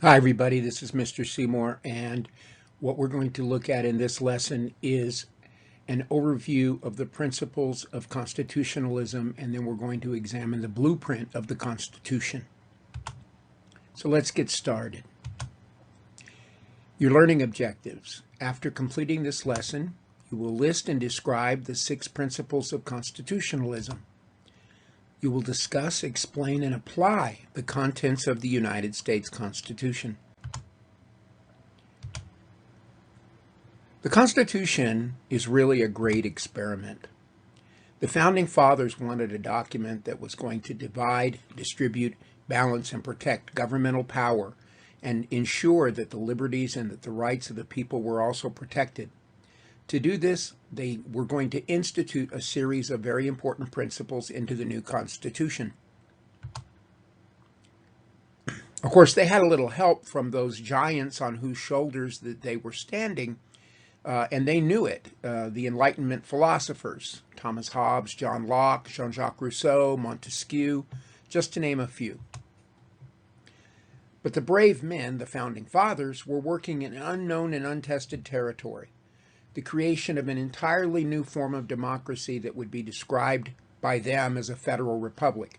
Hi, everybody. This is Mr. Seymour, and what we're going to look at in this lesson is an overview of the principles of constitutionalism, and then we're going to examine the blueprint of the Constitution. So let's get started. Your learning objectives. After completing this lesson, you will list and describe the 6 principles of constitutionalism. You will discuss, explain, and apply the contents of the United States Constitution. The Constitution is really a great experiment. The Founding Fathers wanted a document that was going to divide, distribute, balance, and protect governmental power and ensure that the liberties and that the rights of the people were also protected. To do this, they were going to institute a series of very important principles into the new Constitution. Of course, they had a little help from those giants on whose shoulders that they were standing, and they knew it. The Enlightenment philosophers, Thomas Hobbes, John Locke, Jean-Jacques Rousseau, Montesquieu, just to name a few. But the brave men, the Founding Fathers, were working in unknown and untested territory, the creation of an entirely new form of democracy that would be described by them as a federal republic.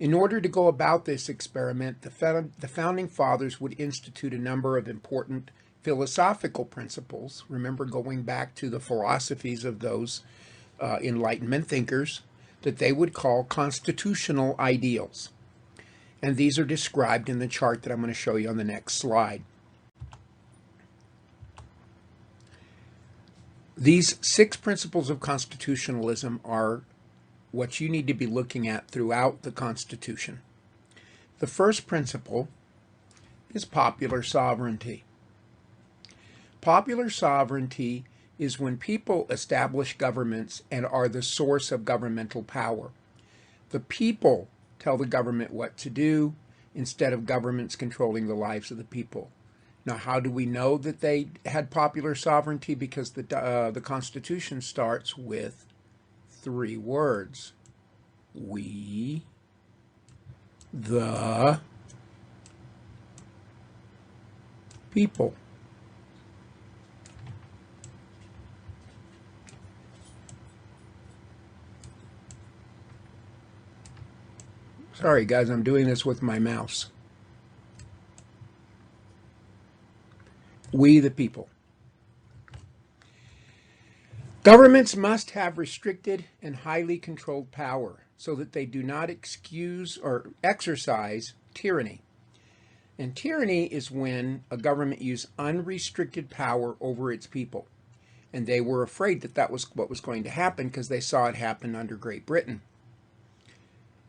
In order to go about this experiment, the Founding Fathers would institute a number of important philosophical principles, remember going back to the philosophies of those Enlightenment thinkers, that they would call constitutional ideals. And these are described in the chart that I'm going to show you on the next slide. These 6 principles of constitutionalism are what you need to be looking at throughout the Constitution. The first principle is popular sovereignty. Popular sovereignty is when people establish governments and are the source of governmental power. The people tell the government what to do instead of governments controlling the lives of the people. Now, how do we know that they had popular sovereignty? Because the Constitution starts with 3 words. We, the people. Sorry, guys, I'm doing this with my mouse. We, the people. Governments must have restricted and highly controlled power so that they do not excuse or exercise tyranny. And tyranny is when a government used unrestricted power over its people. And they were afraid that that was what was going to happen because they saw it happen under Great Britain.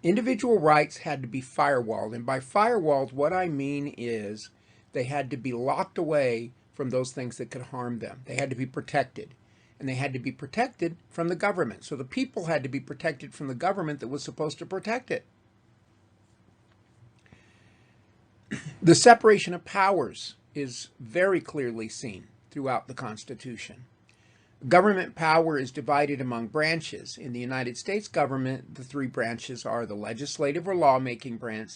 Individual rights had to be firewalled. And by firewalled, what I mean is they had to be locked away from those things that could harm them. They had to be protected. And they had to be protected from the government. So the people had to be protected from the government that was supposed to protect it. The separation of powers is very clearly seen throughout the Constitution. Government power is divided among branches. In the United States government, the 3 branches are the legislative or lawmaking branch,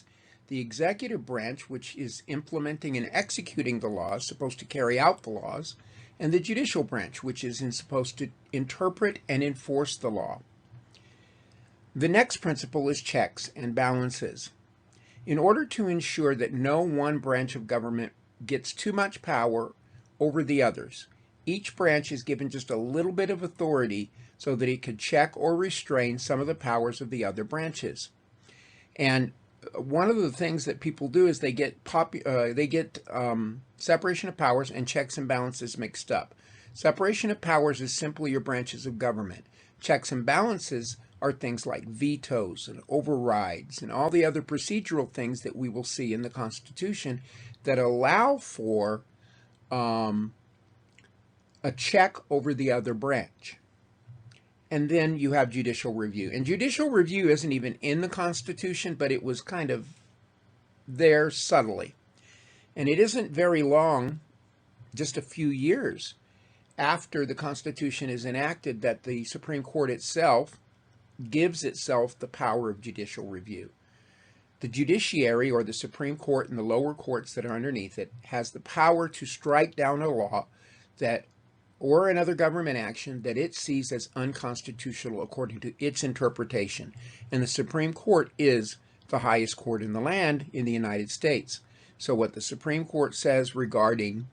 the executive branch, which is implementing and executing the laws, supposed to carry out the laws, and the judicial branch, which is supposed to interpret and enforce the law. The next principle is checks and balances. In order to ensure that no one branch of government gets too much power over the others, each branch is given just a little bit of authority so that it could check or restrain some of the powers of the other branches. And one of the things that people do is they get separation of powers and checks and balances mixed up. Separation of powers is simply your branches of government. Checks and balances are things like vetoes and overrides and all the other procedural things that we will see in the Constitution that allow for a check over the other branch. And then you have judicial review. And judicial review isn't even in the Constitution, but it was kind of there subtly. And it isn't very long, just a few years after the Constitution is enacted, that the Supreme Court itself gives itself the power of judicial review. The judiciary, or the Supreme Court and the lower courts that are underneath it, has the power to strike down a law that or another government action that it sees as unconstitutional according to its interpretation. And the Supreme Court is the highest court in the land in the United States. So what the Supreme Court says regarding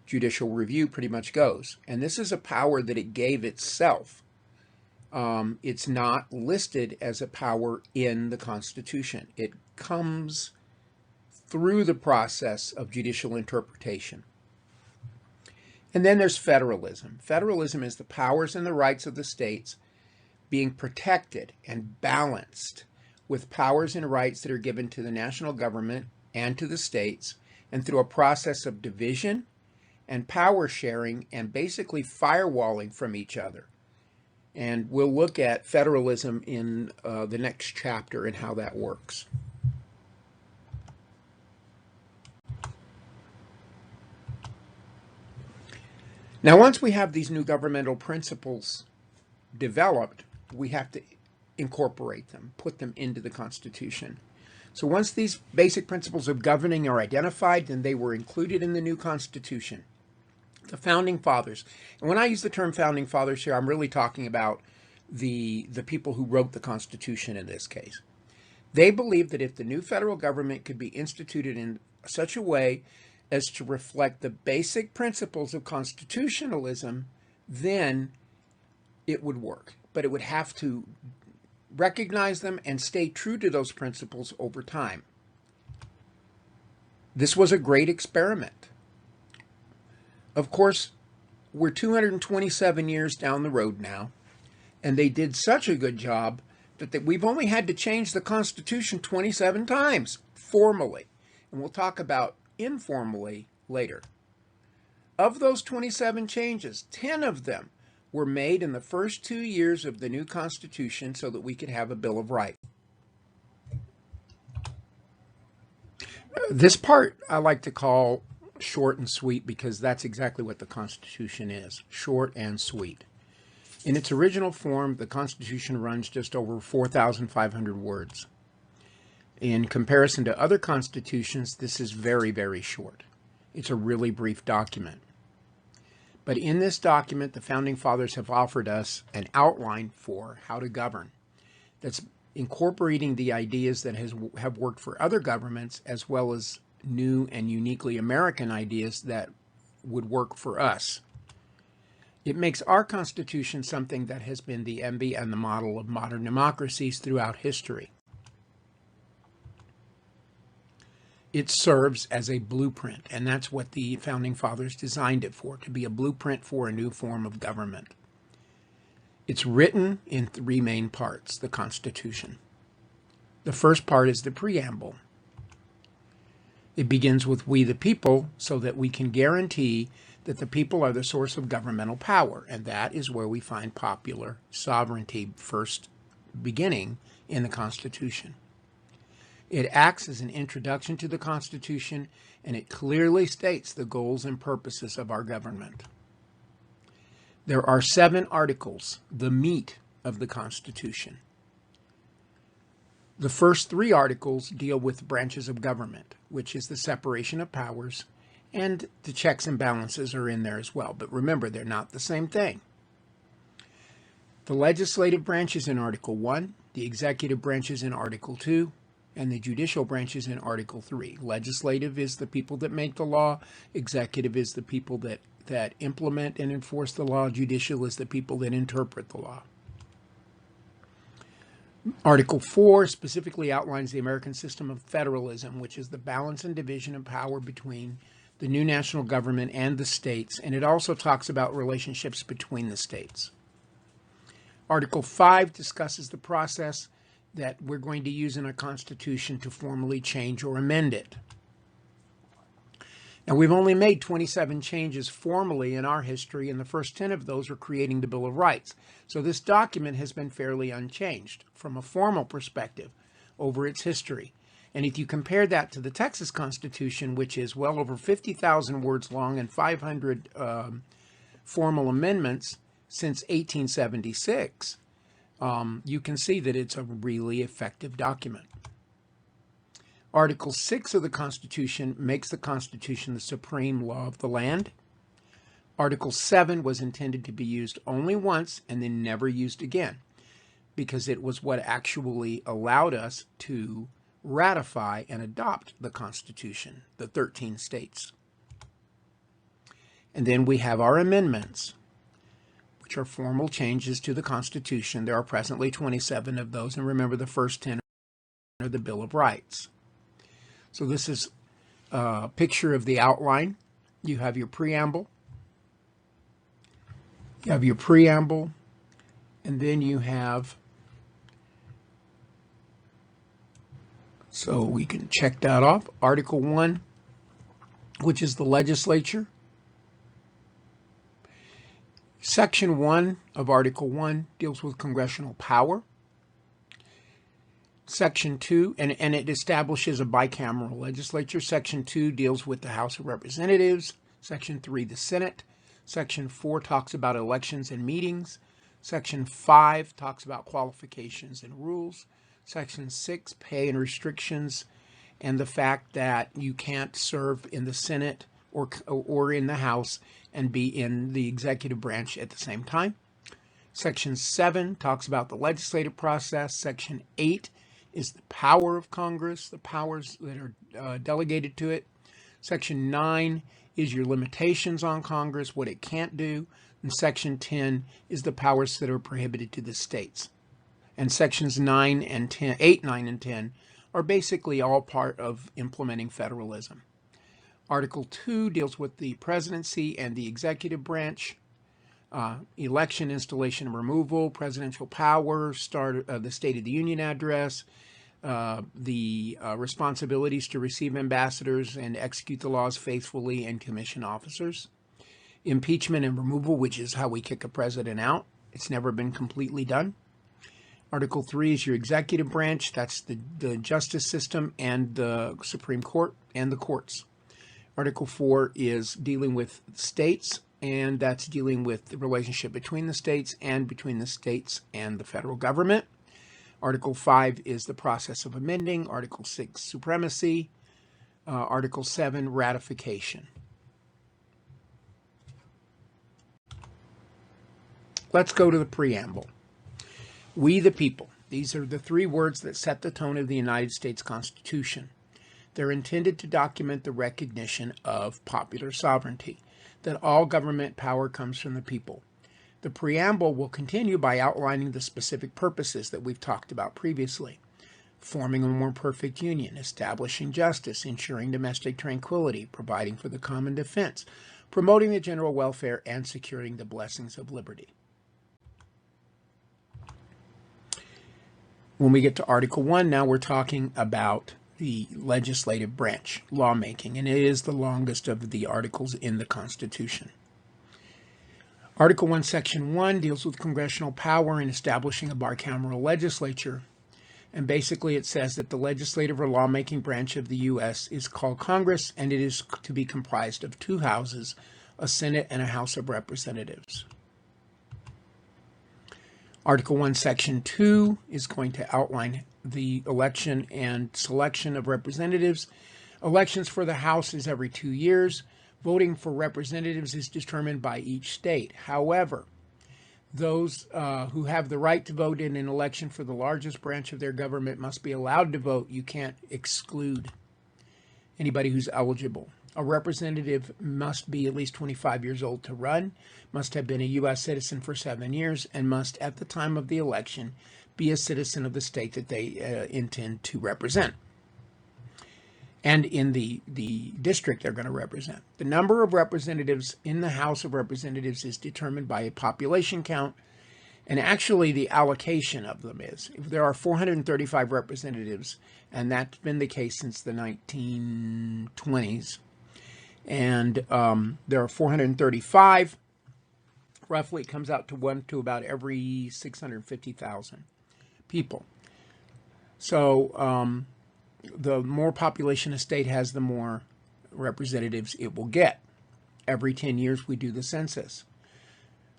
judicial review pretty much goes. And this is a power that it gave itself. It's not listed as a power in the Constitution. It comes through the process of judicial interpretation. And then there's federalism. Federalism is the powers and the rights of the states being protected and balanced with powers and rights that are given to the national government and to the states, and through a process of division and power sharing and basically firewalling from each other. And we'll look at federalism in the next chapter and how that works. Now, once we have these new governmental principles developed, we have to incorporate them, put them into the Constitution. So once these basic principles of governing are identified, then they were included in the new Constitution. The Founding Fathers, and when I use the term Founding Fathers here, I'm really talking about the people who wrote the Constitution in this case. They believed that if the new federal government could be instituted in such a way as to reflect the basic principles of constitutionalism, then it would work. But it would have to recognize them and stay true to those principles over time. This was a great experiment. Of course, we're 227 years down the road now, and they did such a good job that we've only had to change the Constitution 27 times formally. And we'll talk about informally later. Of those 27 changes, 10 of them were made in the first 2 years of the new Constitution so that we could have a Bill of Rights. This part I like to call short and sweet because that's exactly what the Constitution is, short and sweet. In its original form, the Constitution runs just over 4,500 words. In comparison to other constitutions, this is very, very short. It's a really brief document. But in this document, the Founding Fathers have offered us an outline for how to govern that's incorporating the ideas that have worked for other governments, as well as new and uniquely American ideas that would work for us. It makes our Constitution something that has been the envy and the model of modern democracies throughout history. It serves as a blueprint, and that's what the Founding Fathers designed it for, to be a blueprint for a new form of government. It's written in 3 main parts, the Constitution. The first part is the preamble. It begins with "we the people," so that we can guarantee that the people are the source of governmental power, and that is where we find popular sovereignty first beginning in the Constitution. It acts as an introduction to the Constitution, and it clearly states the goals and purposes of our government. There are 7 articles, the meat of the Constitution. The first 3 articles deal with branches of government, which is the separation of powers, and the checks and balances are in there as well. But remember, they're not the same thing. The legislative branch is in Article 1, the executive branch is in Article 2, and the judicial branch is in Article 3. Legislative is the people that make the law. Executive is the people that implement and enforce the law. Judicial is the people that interpret the law. Article 4 specifically outlines the American system of federalism, which is the balance and division of power between the new national government and the states, and it also talks about relationships between the states. Article 5 discusses the process that we're going to use in a constitution to formally change or amend it. Now, we've only made 27 changes formally in our history, and the first 10 of those are creating the Bill of Rights. So this document has been fairly unchanged from a formal perspective over its history. And if you compare that to the Texas Constitution, which is well over 50,000 words long and 500 formal amendments since 1876, you can see that it's a really effective document. Article 6 of the Constitution makes the Constitution the supreme law of the land. Article 7 was intended to be used only once and then never used again, because it was what actually allowed us to ratify and adopt the Constitution, the 13 states. And then we have our amendments, which are formal changes to the Constitution. There are presently 27 of those, and remember the first 10 are the Bill of Rights. So this is a picture of the outline. You have your preamble. You have your preamble, and then you have, so we can check that off, Article 1, which is the legislature. Section 1 of Article 1 deals with congressional power. Section 2, and it establishes a bicameral legislature. Section 2 deals with the House of Representatives. Section 3, the Senate. Section 4 talks about elections and meetings. Section 5 talks about qualifications and rules. Section 6, pay and restrictions, and the fact that you can't serve in the Senate or in the House and be in the executive branch at the same time. Section 7 talks about the legislative process. Section 8 is the power of Congress, the powers that are delegated to it. Section 9 is your limitations on Congress, what it can't do. And Section 10 is the powers that are prohibited to the states. And Sections 8, 9, and 10 are basically all part of implementing federalism. Article 2 deals with the presidency and the executive branch, election, installation, and removal, presidential power, start the State of the Union address, the responsibilities to receive ambassadors and execute the laws faithfully and commission officers. Impeachment and removal, which is how we kick a president out. It's never been completely done. Article 3 is your executive branch. That's the justice system and the Supreme Court and the courts. Article 4 is dealing with states, and that's dealing with the relationship between the states and between the states and the federal government. Article 5 is the process of amending. Article 6, supremacy. Article 7, ratification. Let's go to the preamble. We the people. These are the three words that set the tone of the United States Constitution. They're intended to document the recognition of popular sovereignty, that all government power comes from the people. The preamble will continue by outlining the specific purposes that we've talked about previously: forming a more perfect union, establishing justice, ensuring domestic tranquility, providing for the common defense, promoting the general welfare, and securing the blessings of liberty. When we get to Article 1, now we're talking about the legislative branch, lawmaking, and it is the longest of the articles in the Constitution. Article 1, Section 1 deals with congressional power in establishing a bicameral legislature. And basically it says that the legislative or lawmaking branch of the U.S. is called Congress, and it is to be comprised of two houses, a Senate and a House of Representatives. Article 1, Section 2 is going to outline the election and selection of representatives. Elections for the House is every 2 years. Voting for representatives is determined by each state. However, those who have the right to vote in an election for the largest branch of their government must be allowed to vote. You can't exclude anybody who's eligible. A representative must be at least 25 years old to run, must have been a U.S. citizen for 7 years, and must, at the time of the election, be a citizen of the state that they intend to represent, and in the district they're going to represent. The number of representatives in the House of Representatives is determined by a population count, and actually the allocation of them is. If there are 435 representatives, and that's been the case since the 1920s, and there are 435, roughly it comes out to one to about every 650,000 people. So the more population a state has, the more representatives it will get. Every 10 years we do the census.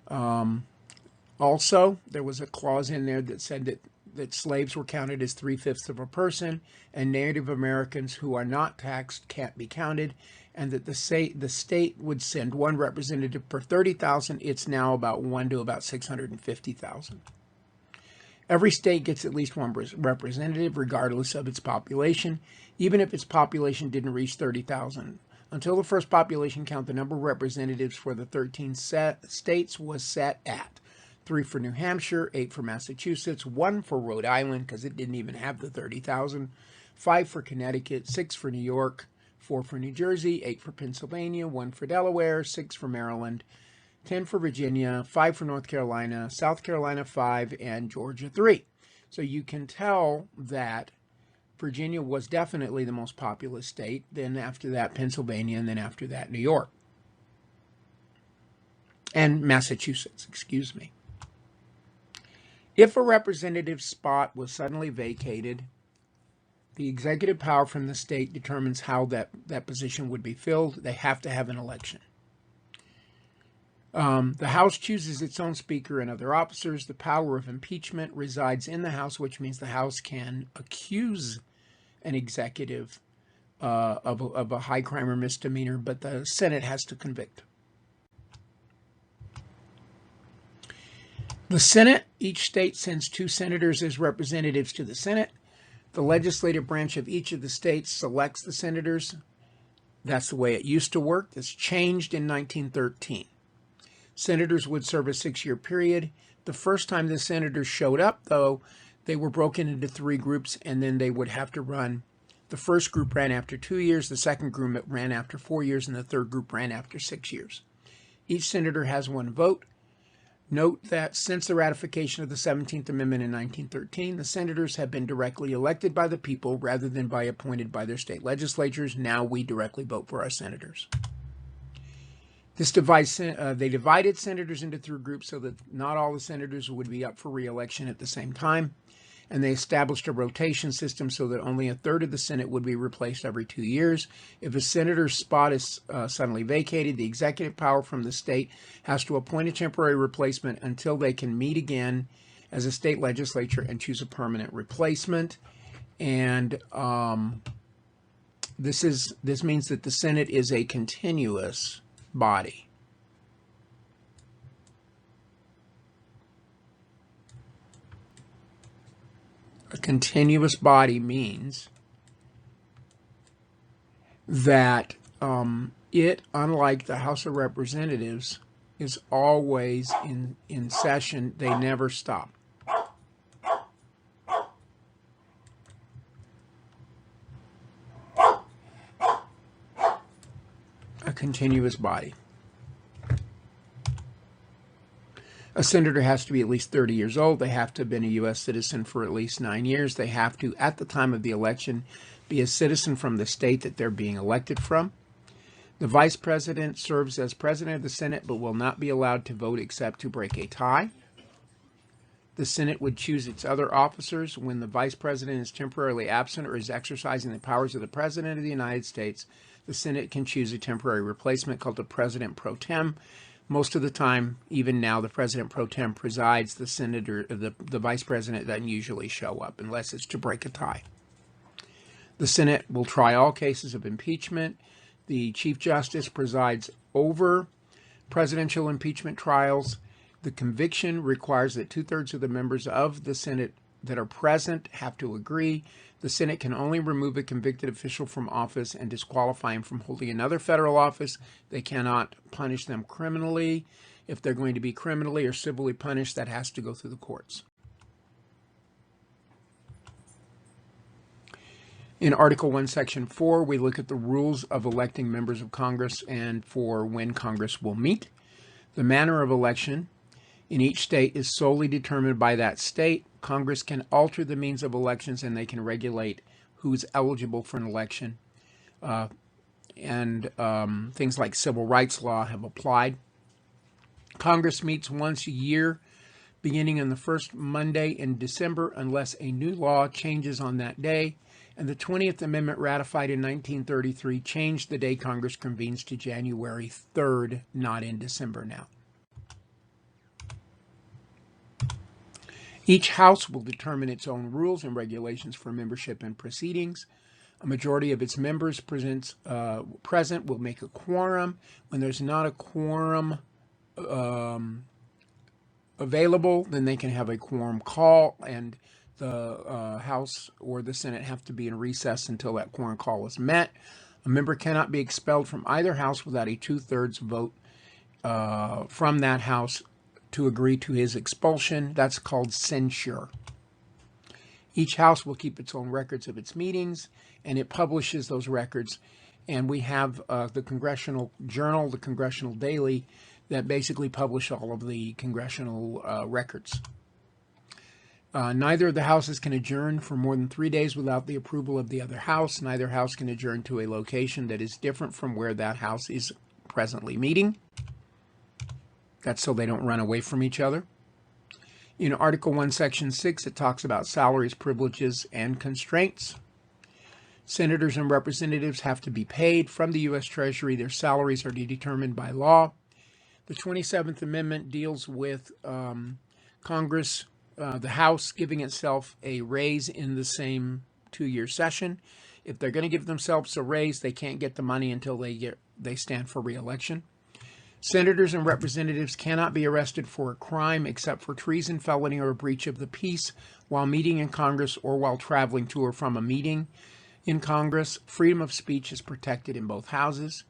Also, there was a clause in there that said that that slaves were counted as 3/5 of a person, and Native Americans who are not taxed can't be counted, and that the state would send one representative per 30,000. It's now about 1 to about 650,000. Every state gets at least one representative, regardless of its population, even if its population didn't reach 30,000. Until the first population count, the number of representatives for the 13 states was set at 3 for New Hampshire, 8 for Massachusetts, 1 for Rhode Island, because it didn't even have the 30,000, 5 for Connecticut, 6 for New York, 4 for New Jersey, 8 for Pennsylvania, 1 for Delaware, 6 for Maryland, 10 for Virginia, 5 for North Carolina, South Carolina 5, and Georgia 3. So you can tell that Virginia was definitely the most populous state, then after that Pennsylvania, and then after that New York. And Massachusetts, excuse me. If a representative spot was suddenly vacated, the executive power from the state determines how that position would be filled. They have to have an election. The House chooses its own speaker and other officers. The power of impeachment resides in the House, which means the House can accuse an executive of a high crime or misdemeanor, but the Senate has to convict. The Senate, each state sends 2 senators as representatives to the Senate. The legislative branch of each of the states selects the senators. That's the way it used to work. This changed in 1913. Senators would serve a 6-year period. The first time the senators showed up, though, they were broken into 3 groups, and then they would have to run. The first group ran after 2 years, the second group ran after 4 years, and the third group ran after 6 years. Each senator has 1 vote. Note that since the ratification of the 17th Amendment in 1913, the senators have been directly elected by the people rather than appointed by their state legislatures. Now we directly vote for our senators. They divided senators into 3 groups so that not all the senators would be up for re-election at the same time. And they established a rotation system so that only a third of the Senate would be replaced every 2 years. If a senator's spot is suddenly vacated, the executive power from the state has to appoint a temporary replacement until they can meet again as a state legislature and choose a permanent replacement. And this means that the Senate is a continuous body. A continuous body means that it, unlike the House of Representatives, is always in session. They never stop. A continuous body. A senator has to be at least 30 years old. They have to have been a U.S. citizen for at least 9 years. They have to, at the time of the election, be a citizen from the state that they're being elected from. The vice president serves as president of the Senate but will not be allowed to vote except to break a tie. The Senate would choose its other officers when the vice president is temporarily absent or is exercising the powers of the president of the United States. The Senate can choose a temporary replacement called the president pro tem. Most of the time, even now, the president pro tem presides. The vice president doesn't usually show up unless it's to break a tie. The Senate will try all cases of impeachment. The Chief Justice presides over presidential impeachment trials. The conviction requires that 2/3 of the members of the Senate that are present have to agree. The Senate can only remove a convicted official from office and disqualify him from holding another federal office. They cannot punish them criminally. If they're going to be criminally or civilly punished, that has to go through the courts. In Article 1, Section 4, we look at the rules of electing members of Congress and for when Congress will meet. The manner of election in each state is solely determined by that state. Congress can alter the means of elections and they can regulate who's eligible for an election. Things like civil rights law have applied. Congress meets once a year, beginning on the first Monday in December, unless a new law changes on that day. And the 20th Amendment, ratified in 1933, changed the day Congress convenes to January 3rd, not in December now. Each house will determine its own rules and regulations for membership and proceedings. A majority of its members present will make a quorum. When there's not a quorum available, then they can have a quorum call, and the House or the Senate have to be in recess until that quorum call is met. A member cannot be expelled from either house without a 2/3 vote from that house to agree to his expulsion. That's called censure. Each house will keep its own records of its meetings, and it publishes those records. And we have the Congressional Journal, the Congressional Daily, that basically publish all of the congressional records. Neither of the houses can adjourn for more than 3 days without the approval of the other house. Neither house can adjourn to a location that is different from where that house is presently meeting. That's so they don't run away from each other. In Article 1, Section 6, it talks about salaries, privileges, and constraints. Senators and representatives have to be paid from the U.S. Treasury. Their salaries are determined by law. The 27th Amendment deals with Congress, the House, giving itself a raise in the same 2-year session. If they're going to give themselves a raise, they can't get the money until they stand for re-election. Senators and representatives cannot be arrested for a crime except for treason, felony, or a breach of the peace while meeting in Congress or while traveling to or from a meeting in Congress. Freedom of speech is protected in both houses.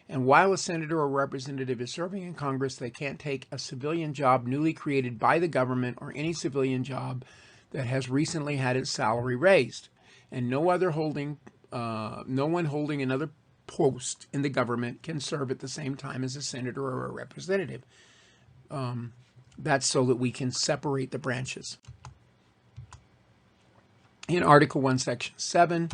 And while a senator or representative is serving in Congress, they can't take a civilian job newly created by the government or any civilian job that has recently had its salary raised. And no one holding another post in the government can serve at the same time as a senator or a representative. That's so that we can separate the branches. In Article 1, Section 7,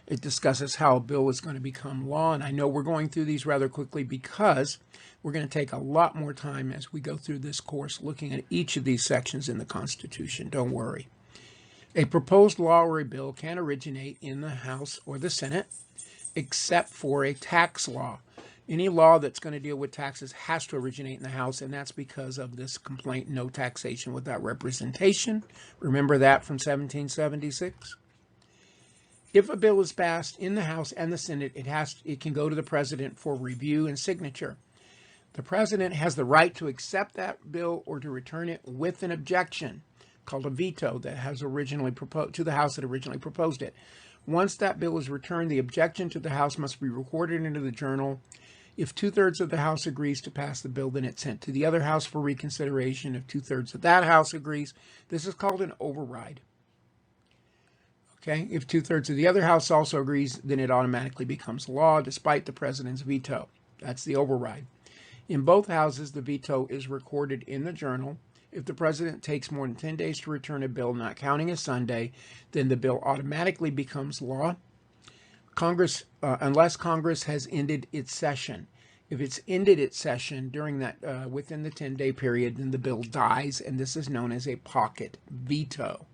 it discusses how a bill is going to become law. And I know we're going through these rather quickly because we're going to take a lot more time as we go through this course looking at each of these sections in the Constitution. Don't worry. A proposed law or a bill can originate in the House or the Senate, except for a tax law. Any law that's going to deal with taxes has to originate in the House, and that's because of this complaint, no taxation without representation. Remember that from 1776? If a bill is passed in the House and the Senate, it can go to the president for review and signature. The president has the right to accept that bill or to return it with an objection, called a veto, that has originally proposed to the House that originally proposed it. Once that bill is returned, the objection to the House must be recorded into the journal. If 2/3 of the House agrees to pass the bill, then it's sent to the other House for reconsideration. If 2/3 of that House agrees, this is called an override. Okay, if 2/3 of the other House also agrees, then it automatically becomes law despite the president's veto. That's the override. In both houses, the veto is recorded in the journal. If the president takes more than 10 days to return a bill, not counting a Sunday, then the bill automatically becomes law. Congress, unless Congress has ended its session. If it's ended its session during that within the 10-day period, then the bill dies, and this is known as a pocket veto.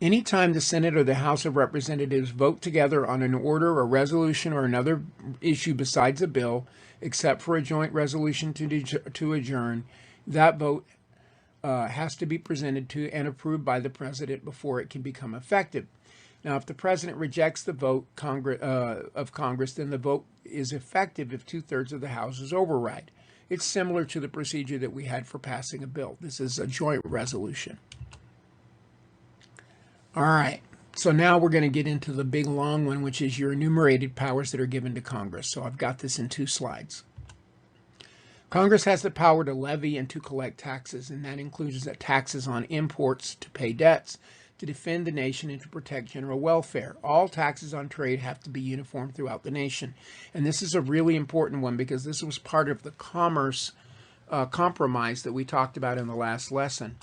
Anytime the Senate or the House of Representatives vote together on an order, a resolution, or another issue besides a bill, except for a joint resolution to adjourn, that vote has to be presented to and approved by the president before it can become effective. Now, if the president rejects the vote of Congress, then the vote is effective if 2/3 of the House is override. It's similar to the procedure that we had for passing a bill. This is a joint resolution. All right, so now we're going to get into the big long one, which is your enumerated powers that are given to Congress. So I've got this in 2 slides. Congress has the power to levy and to collect taxes, and that includes taxes on imports, to pay debts, to defend the nation, and to protect general welfare. All taxes on trade have to be uniform throughout the nation. And this is a really important one because this was part of the commerce compromise that we talked about in the last lesson.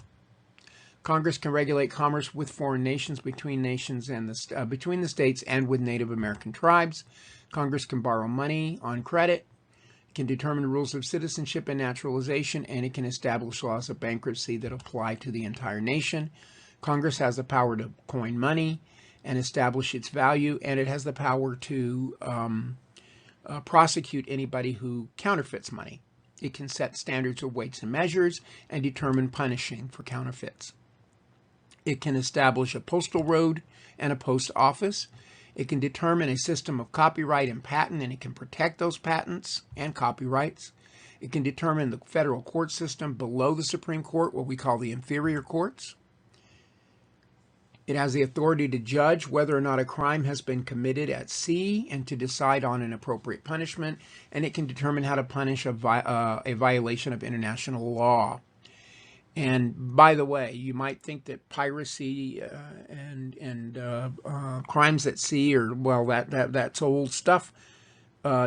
Congress can regulate commerce with foreign nations, between nations, and between the states, and with Native American tribes. Congress can borrow money on credit, can determine rules of citizenship and naturalization, and it can establish laws of bankruptcy that apply to the entire nation. Congress has the power to coin money and establish its value, and it has the power to prosecute anybody who counterfeits money. It can set standards of weights and measures and determine punishing for counterfeits. It can establish a postal road and a post office. It can determine a system of copyright and patent, and it can protect those patents and copyrights. It can determine the federal court system below the Supreme Court, what we call the inferior courts. It has the authority to judge whether or not a crime has been committed at sea and to decide on an appropriate punishment, and it can determine how to punish a violation of international law. And by the way, you might think that piracy and crimes at sea are, well, that's old stuff.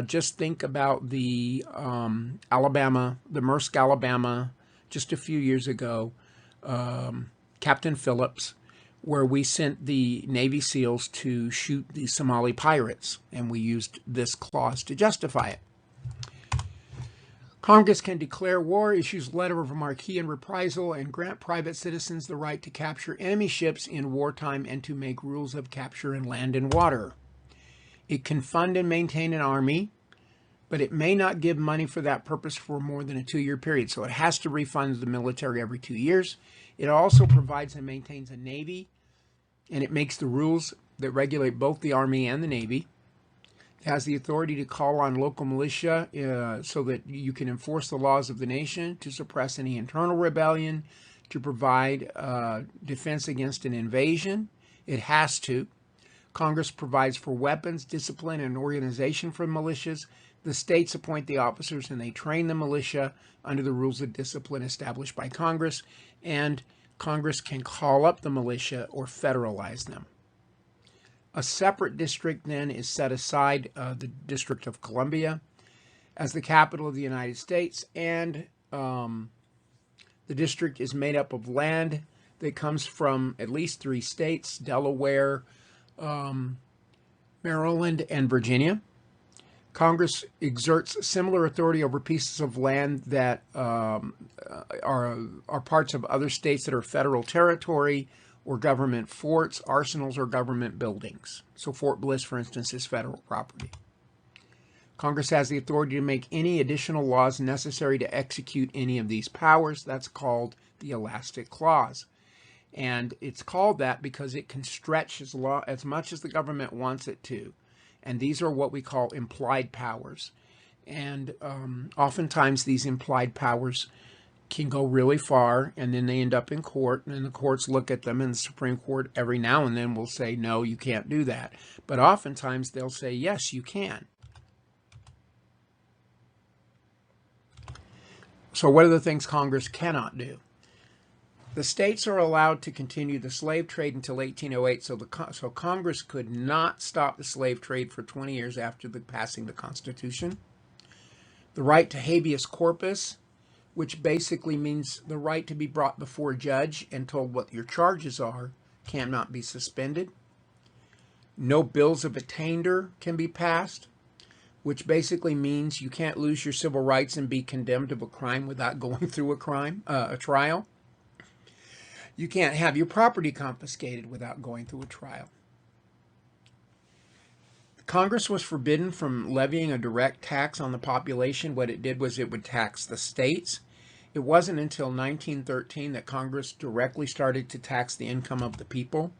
Just think about the Maersk, Alabama, just a few years ago, Captain Phillips, where we sent the Navy SEALs to shoot the Somali pirates, and we used this clause to justify it. Congress can declare war, issues letter of marque and reprisal, and grant private citizens the right to capture enemy ships in wartime and to make rules of capture in land and water. It can fund and maintain an army, but it may not give money for that purpose for more than a 2-year period, so it has to refund the military every 2 years. It also provides and maintains a navy, and it makes the rules that regulate both the Army and the Navy. It has the authority to call on local militia so that you can enforce the laws of the nation, to suppress any internal rebellion, to provide defense against an invasion. It has to. Congress provides for weapons, discipline, and organization for militias. The states appoint the officers and they train the militia under the rules of discipline established by Congress, and Congress can call up the militia or federalize them. A separate district then is set aside, the District of Columbia, as the capital of the United States, and the district is made up of land that comes from at least 3 states, Delaware, Maryland, and Virginia. Congress exerts similar authority over pieces of land that are parts of other states that are federal territory, or government forts, arsenals, or government buildings. So Fort Bliss, for instance, is federal property. Congress has the authority to make any additional laws necessary to execute any of these powers. That's called the Elastic Clause. And it's called that because it can stretch as much as the government wants it to. And these are what we call implied powers. And oftentimes these implied powers can go really far, and then they end up in court, and the courts look at them, and the Supreme Court every now and then will say, no, you can't do that. But oftentimes they'll say, yes, you can. So what are the things Congress cannot do? The states are allowed to continue the slave trade until 1808, so Congress could not stop the slave trade for 20 years after passing the Constitution. The right to habeas corpus, which basically means the right to be brought before a judge and told what your charges are, cannot be suspended. No bills of attainder can be passed, which basically means you can't lose your civil rights and be condemned of a crime without going through a trial. You can't have your property confiscated without going through a trial. Congress was forbidden from levying a direct tax on the population. What it did was it would tax the states. It wasn't until 1913 that Congress directly started to tax the income of the people.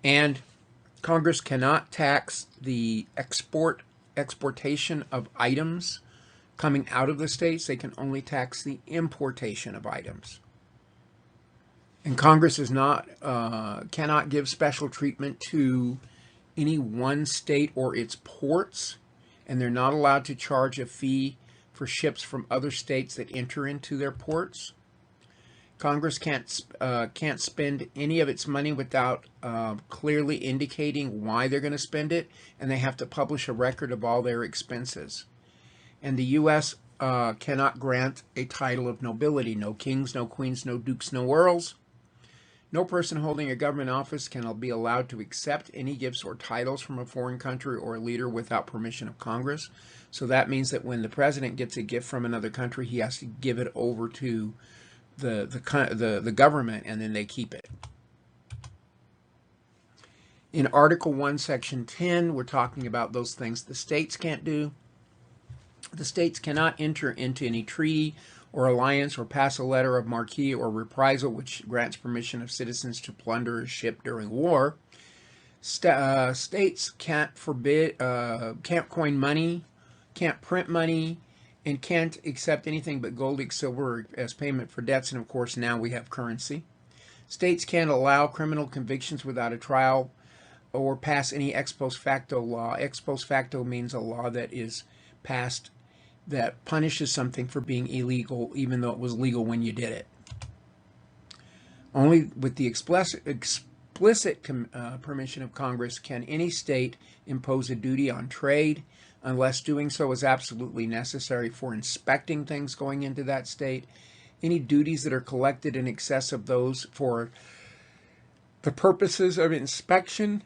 And Congress cannot tax the exportation of items coming out of the states. They can only tax the importation of items. And Congress cannot give special treatment to any one state or its ports, and they're not allowed to charge a fee for ships from other states that enter into their ports. Congress can't spend any of its money without clearly indicating why they're going to spend it, and they have to publish a record of all their expenses. And the U.S. Cannot grant a title of nobility. No kings, no queens, no dukes, no earls. No person holding a government office can be allowed to accept any gifts or titles from a foreign country or a leader without permission of Congress. So that means that when the president gets a gift from another country, he has to give it over to the government, and then they keep it. In Article 1, Section 10, we're talking about those things the states can't do. The states cannot enter into any treaty or alliance or pass a letter of marque or reprisal which grants permission of citizens to plunder a ship during war. States can't can't coin money, can't print money, and can't accept anything but gold or silver as payment for debts. And of course, now we have currency. States can't allow criminal convictions without a trial or pass any ex post facto law. Ex post facto means a law that is passed that punishes something for being illegal, even though it was legal when you did it. Only with the explicit permission of Congress can any state impose a duty on trade, unless doing so is absolutely necessary for inspecting things going into that state. Any duties that are collected in excess of those for the purposes of inspection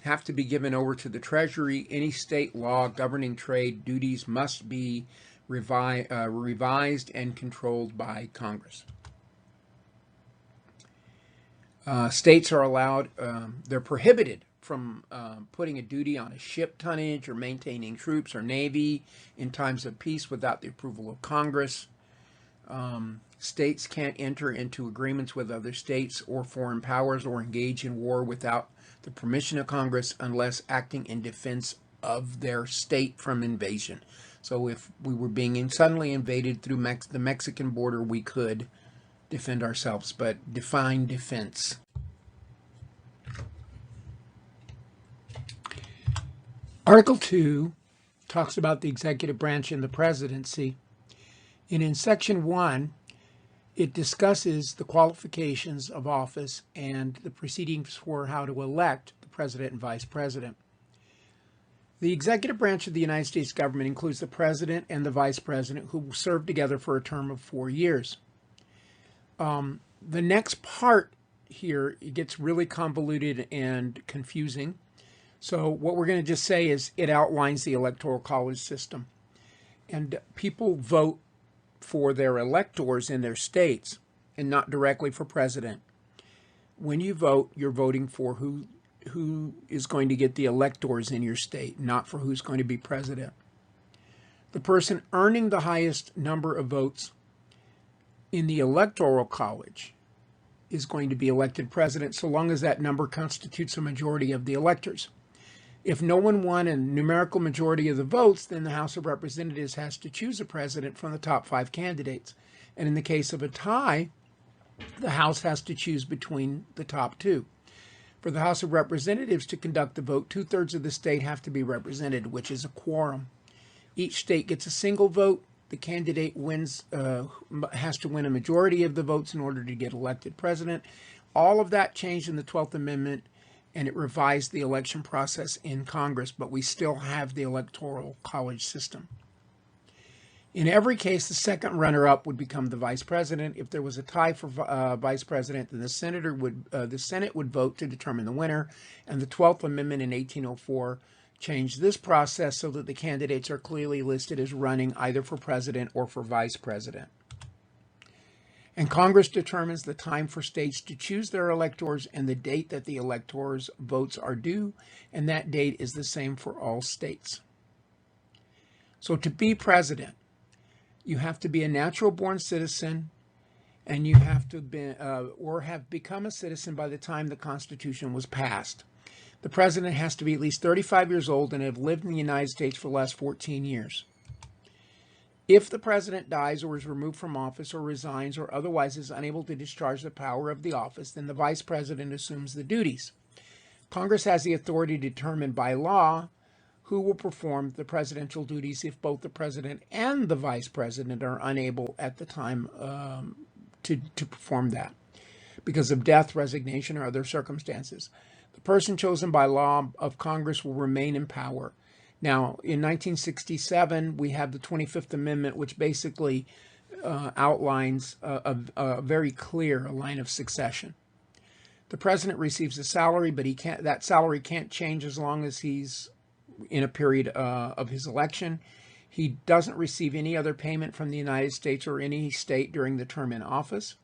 have to be given over to the Treasury. Any state law governing trade duties must be revised and controlled by Congress. States are allowed, they're prohibited from putting a duty on a ship tonnage or maintaining troops or navy in times of peace without the approval of Congress. States can't enter into agreements with other states or foreign powers or engage in war without the permission of Congress unless acting in defense of their state from invasion. So if we were being suddenly invaded through the Mexican border, we could defend ourselves, but define defense. Article 2 talks about the executive branch and the presidency. And in Section 1, it discusses the qualifications of office and the proceedings for how to elect the president and vice president. The executive branch of the United States government includes the president and the vice president, who will serve together for a term of 4 years. The next part here, it gets really convoluted and confusing. So what we're going to just say is it outlines the electoral college system. And people vote for their electors in their states and not directly for president. When you vote, you're voting for who is going to get the electors in your state, not for who's going to be president. The person earning the highest number of votes in the electoral college is going to be elected president, so long as that number constitutes a majority of the electors. If no one won a numerical majority of the votes, then the House of Representatives has to choose a president from the top 5 candidates. And in the case of a tie, the House has to choose between the top 2. For the House of Representatives to conduct the vote, 2/3 of the state have to be represented, which is a quorum. Each state gets a single vote. The candidate has to win a majority of the votes in order to get elected president. All of that changed in the 12th Amendment, and it revised the election process in Congress, but we still have the electoral college system. In every case, the second runner-up would become the vice president. If there was a tie for vice president, then the Senate would vote to determine the winner, and the 12th Amendment in 1804 changed this process so that the candidates are clearly listed as running either for president or for vice president. And Congress determines the time for states to choose their electors and the date that the electors' votes are due, and that date is the same for all states. So to be president, you have to be a natural-born citizen, and you have to be, or have become a citizen by the time the Constitution was passed. The president has to be at least 35 years old and have lived in the United States for the last 14 years. If the president dies or is removed from office or resigns or otherwise is unable to discharge the power of the office, then the vice president assumes the duties. Congress has the authority to determine by law who will perform the presidential duties if both the president and the vice president are unable at the time to perform that because of death, resignation, or other circumstances. The person chosen by law of Congress will remain in power. Now, in 1967, we have the 25th Amendment, which basically outlines a very clear line of succession. The president receives a salary, but that salary can't change as long as he's in a period of his election. He doesn't receive any other payment from the United States or any state during the term in office.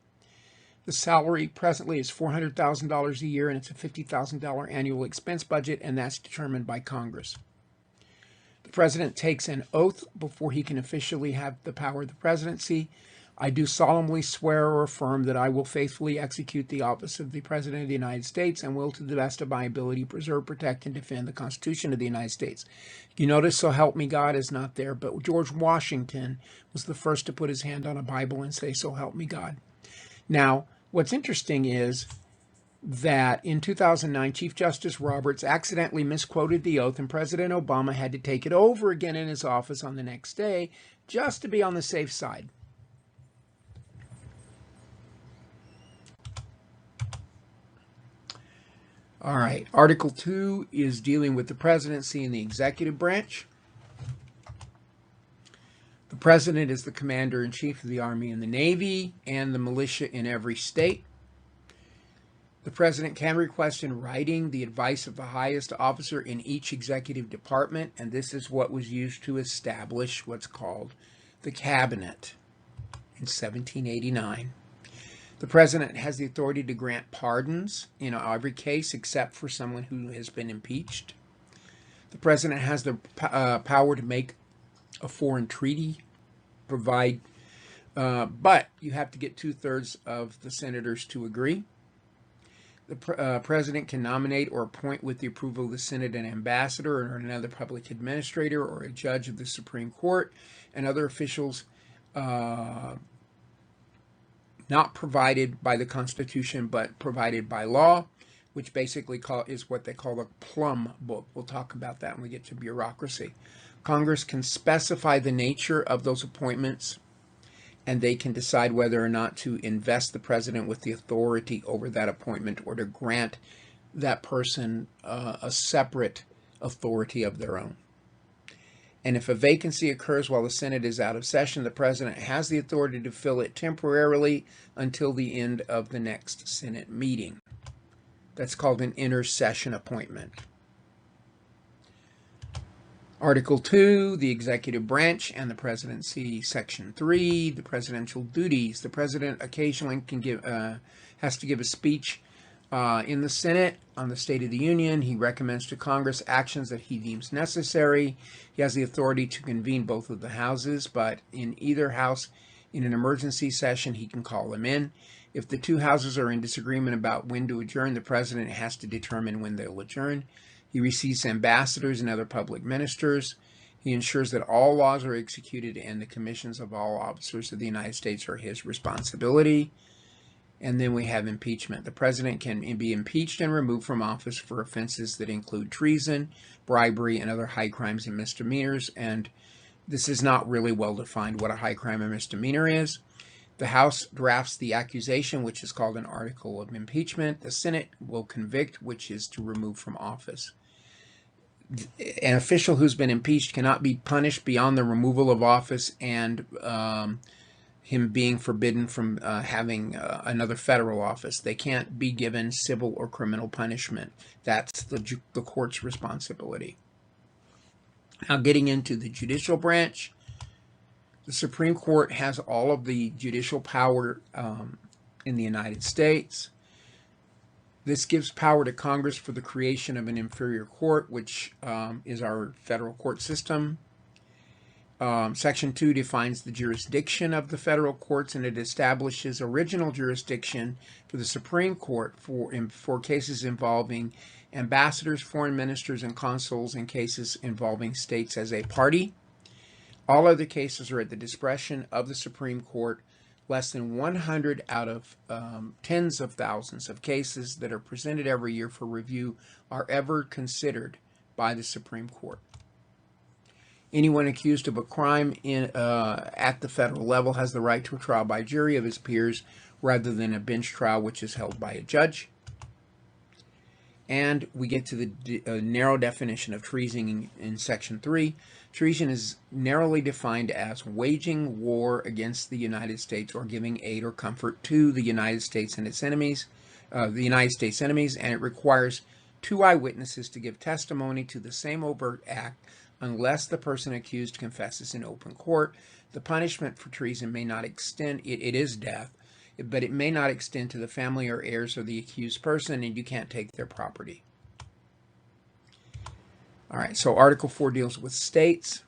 The salary presently is $400,000 a year, and it's a $50,000 annual expense budget, and that's determined by Congress. The president takes an oath before he can officially have the power of the presidency. I do solemnly swear or affirm that I will faithfully execute the office of the President of the United States and will, to the best of my ability, preserve, protect, and defend the Constitution of the United States. You notice, so help me God is not there, but George Washington was the first to put his hand on a Bible and say, so help me God. Now, what's interesting is that in 2009, Chief Justice Roberts accidentally misquoted the oath, and President Obama had to take it over again in his office on the next day just to be on the safe side. All right, Article 2 is dealing with the presidency and the executive branch. The president is the commander-in-chief of the Army and the Navy and the militia in every state. The president can request in writing the advice of the highest officer in each executive department, and this is what was used to establish what's called the cabinet in 1789. The president has the authority to grant pardons in every case except for someone who has been impeached. The president has the power to make a foreign treaty, but you have to get 2/3 of the senators to agree. The president can nominate or appoint with the approval of the Senate an ambassador or another public administrator or a judge of the Supreme Court and other officials not provided by the Constitution but provided by law, which basically is what they call the Plum Book. We'll talk about that when we get to bureaucracy. Congress can specify the nature of those appointments, and they can decide whether or not to invest the president with the authority over that appointment or to grant that person a separate authority of their own. And if a vacancy occurs while the Senate is out of session, the president has the authority to fill it temporarily until the end of the next Senate meeting. That's called an intersession appointment. Article 2, the executive branch and the presidency. Section 3, the presidential duties. The president occasionally has to give a speech in the Senate on the State of the Union. He recommends to Congress actions that he deems necessary. He has the authority to convene both of the houses, but in either house, in an emergency session, he can call them in. If the two houses are in disagreement about when to adjourn, the president has to determine when they'll adjourn. He receives ambassadors and other public ministers. He ensures that all laws are executed and the commissions of all officers of the United States are his responsibility. And then we have impeachment. The president can be impeached and removed from office for offenses that include treason, bribery, and other high crimes and misdemeanors. And this is not really well defined what a high crime or misdemeanor is. The House drafts the accusation, which is called an article of impeachment. The Senate will convict, which is to remove from office. An official who's been impeached cannot be punished beyond the removal of office and him being forbidden from having another federal office. They can't be given civil or criminal punishment. That's the court's responsibility. Now, getting into the judicial branch, the Supreme Court has all of the judicial power in the United States. This gives power to Congress for the creation of an inferior court, which is our federal court system. Section 2 defines the jurisdiction of the federal courts, and it establishes original jurisdiction for the Supreme Court for cases involving ambassadors, foreign ministers, and consuls in cases involving states as a party. All other cases are at the discretion of the Supreme Court. Less than 100 out of tens of thousands of cases that are presented every year for review are ever considered by the Supreme Court. Anyone accused of a crime at the federal level has the right to a trial by jury of his peers rather than a bench trial, which is held by a judge. And we get to the narrow definition of treason in Section 3. Treason is narrowly defined as waging war against the United States or giving aid or comfort to the United States and its enemies, and it requires 2 eyewitnesses to give testimony to the same overt act unless the person accused confesses in open court. The punishment for treason may not extend, it is death, but it may not extend to the family or heirs of the accused person, and you can't take their property. All right, so Article 4 deals with states.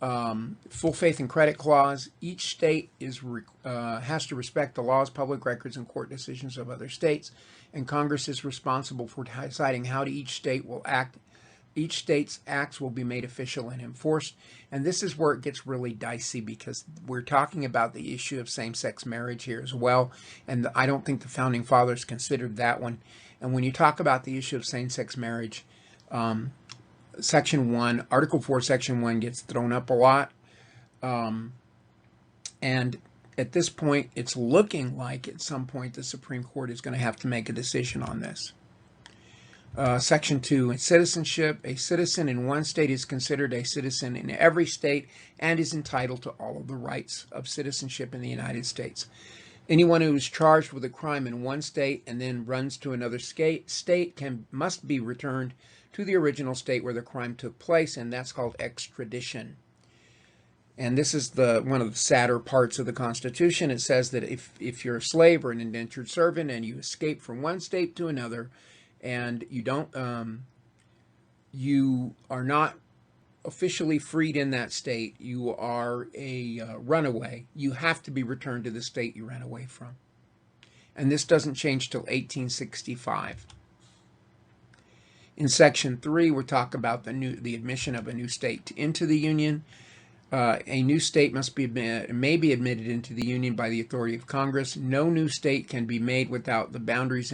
Full faith and credit clause. Each state has to respect the laws, public records, and court decisions of other states, and Congress is responsible for deciding how each state will act. Each state's acts will be made official and enforced. And this is where it gets really dicey, because we're talking about the issue of same-sex marriage here as well. And I don't think the Founding Fathers considered that one. And when you talk about the issue of same-sex marriage, Section 1, Article 4, Section 1 gets thrown up a lot. And at this point, it's looking like at some point the Supreme Court is going to have to make a decision on this. Section 2, citizenship. A citizen in one state is considered a citizen in every state and is entitled to all of the rights of citizenship in the United States. Anyone who is charged with a crime in one state and then runs to another state must be returned to the original state where the crime took place, and that's called extradition. And this is one of the sadder parts of the Constitution. It says that if you're a slave or an indentured servant and you escape from one state to another, and you are not officially freed in that state, you are a runaway, you have to be returned to the state you ran away from. And this doesn't change till 1865. In Section 3, we're talking about the admission of a new state into the Union. A new state may be admitted into the Union by the authority of Congress. No new state can be made without the boundaries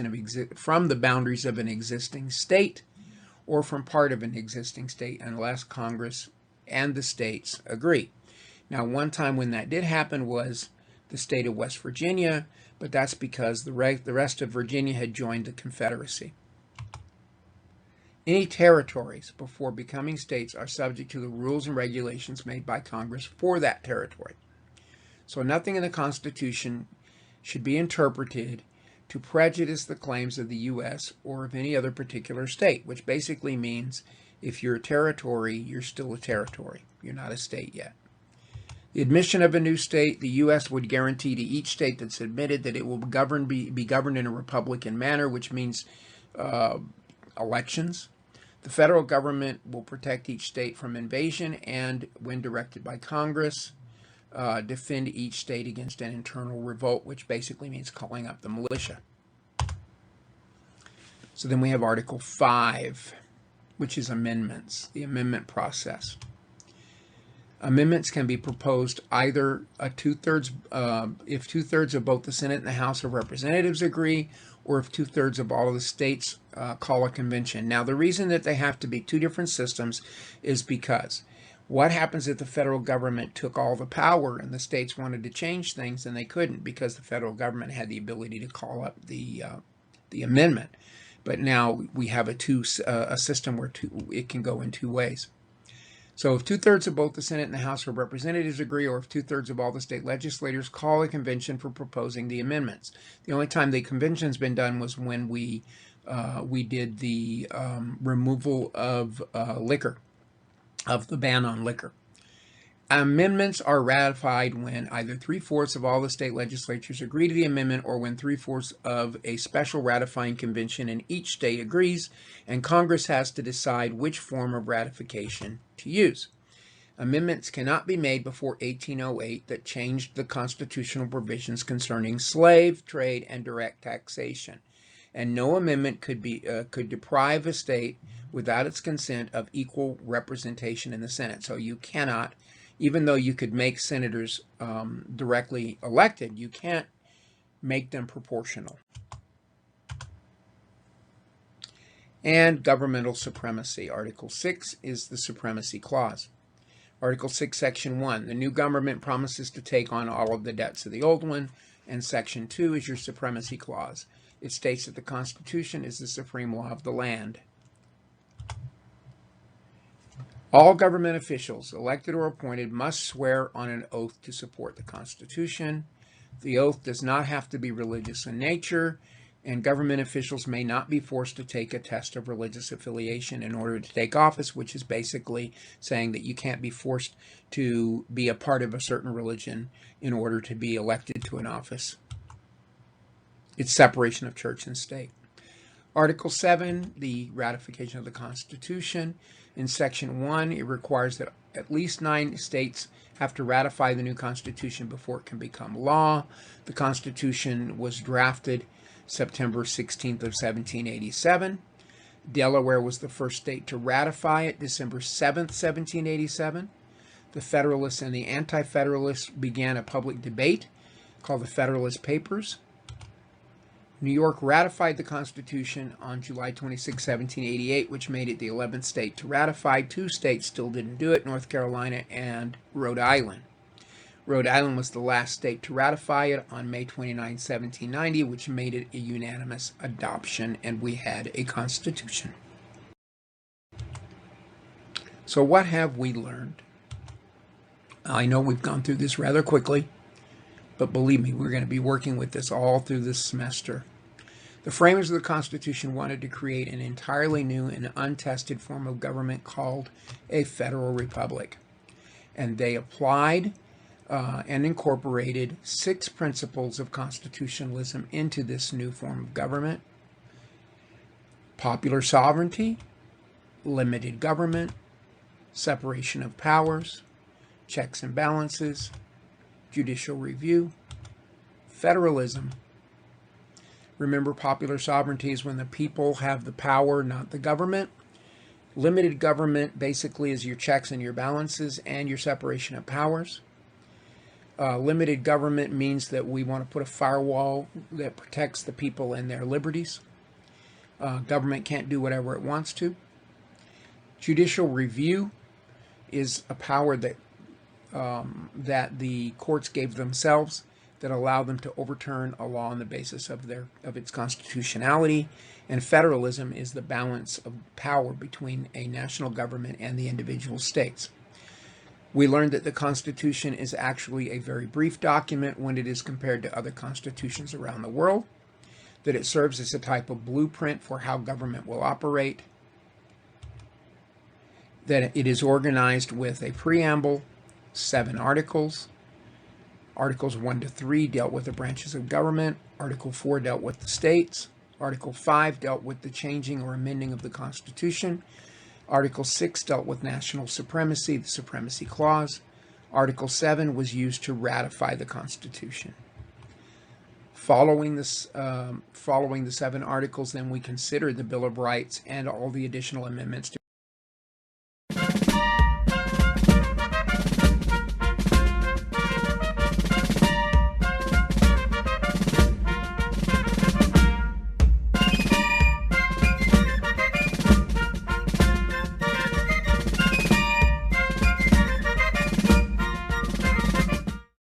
from the boundaries of an existing state or from part of an existing state, unless Congress and the states agree. Now, one time when that did happen was the state of West Virginia, but that's because the rest of Virginia had joined the Confederacy. Any territories before becoming states are subject to the rules and regulations made by Congress for that territory. So nothing in the Constitution should be interpreted to prejudice the claims of the U.S. or of any other particular state, which basically means if you're a territory, you're still a territory. You're not a state yet. The admission of a new state, the U.S. would guarantee to each state that's admitted that it will be governed in a republican manner, which means elections. The federal government will protect each state from invasion and, when directed by Congress, defend each state against an internal revolt, which basically means calling up the militia. So then we have Article 5, which is amendments, the amendment process. Amendments can be proposed either if two-thirds of both the Senate and the House of Representatives agree, or if two-thirds of all of the states call a convention. Now, the reason that they have to be two different systems is because what happens if the federal government took all the power and the states wanted to change things, and they couldn't because the federal government had the ability to call up the amendment. But now we have a system where it can go in two ways. So if two-thirds of both the Senate and the House of Representatives agree, or if two-thirds of all the state legislators call a convention for proposing the amendments. The only time the convention's been done was when we did the removal of liquor, of the ban on liquor. Amendments are ratified when either 3/4 of all the state legislatures agree to the amendment, or when 3/4 of a special ratifying convention in each state agrees, and Congress has to decide which form of ratification to use. Amendments cannot be made before 1808 that changed the constitutional provisions concerning slave trade and direct taxation, and no amendment could deprive a state without its consent of equal representation in the Senate. So you cannot, even though you could make senators directly elected, you can't make them proportional. And governmental supremacy. Article 6 is the supremacy clause. Article 6, Section 1, the new government promises to take on all of the debts of the old one. And Section 2 is your supremacy clause. It states that the Constitution is the supreme law of the land. All government officials, elected or appointed, must swear on an oath to support the Constitution. The oath does not have to be religious in nature, and government officials may not be forced to take a test of religious affiliation in order to take office, which is basically saying that you can't be forced to be a part of a certain religion in order to be elected to an office. It's separation of church and state. Article 7, the ratification of the Constitution. In Section 1, it requires that at least 9 states have to ratify the new Constitution before it can become law. The Constitution was drafted September 16th of 1787. Delaware was the first state to ratify it, December 7th, 1787. The Federalists and the Anti-Federalists began a public debate called the Federalist Papers. New York ratified the Constitution on July 26, 1788, which made it the 11th state to ratify. 2 states still didn't do it, North Carolina and Rhode Island. Rhode Island was the last state to ratify it on May 29, 1790, which made it a unanimous adoption, and we had a constitution. So what have we learned? I know we've gone through this rather quickly, but believe me, we're going to be working with this all through this semester. The framers of the Constitution wanted to create an entirely new and untested form of government called a federal republic. And they applied and incorporated 6 principles of constitutionalism into this new form of government: popular sovereignty, limited government, separation of powers, checks and balances, judicial review, federalism. Remember, popular sovereignty is when the people have the power, not the government. Limited government basically is your checks and your balances and your separation of powers. Limited government means that we want to put a firewall that protects the people and their liberties. Government can't do whatever it wants to. Judicial review is a power that that the courts gave themselves that allow them to overturn a law on the basis of its constitutionality. And federalism is the balance of power between a national government and the individual states. We learned that the Constitution is actually a very brief document when it is compared to other constitutions around the world, that it serves as a type of blueprint for how government will operate, that it is organized with a preamble, 7 articles. Articles 1 to 3 dealt with the branches of government. Article 4 dealt with the states. Article 5 dealt with the changing or amending of the Constitution. Article 6 dealt with national supremacy, the Supremacy Clause. Article 7 was used to ratify the Constitution. Following the 7 articles, then we considered the Bill of Rights and all the additional amendments to